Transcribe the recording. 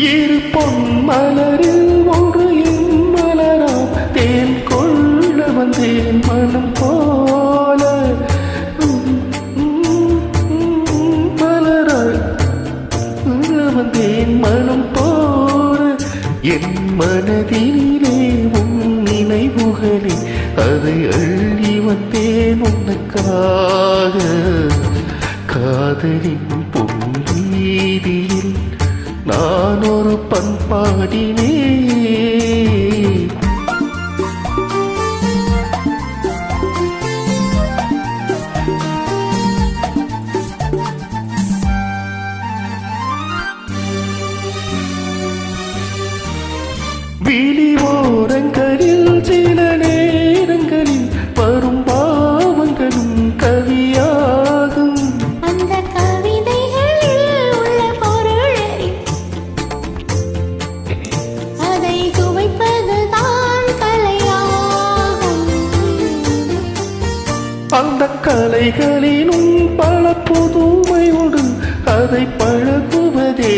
இரு பொன் மலரில் ஒன்று மலராம் தேன் கொள்ள வந்தேன் மனம் போல மலராய் வந்தேன் மனம் போல என் மனதிலே உன் நினைவுகளே அதை அள்ளி வந்தேன் உனக்காக காதலின் பொன்வீதியில் நான் ஒரு பண்பாடினே விழிவோரங்களில் சில நேரங்களில் வரும் பாவங்களும் கவியாகும் அந்த கவிதைகளில் உள்ள பொருள் அதை சுவைப்பதுதான் கலையாகும் அந்த கலைகளிலும் பல புதுமை உண்டு அதை பழகுவதே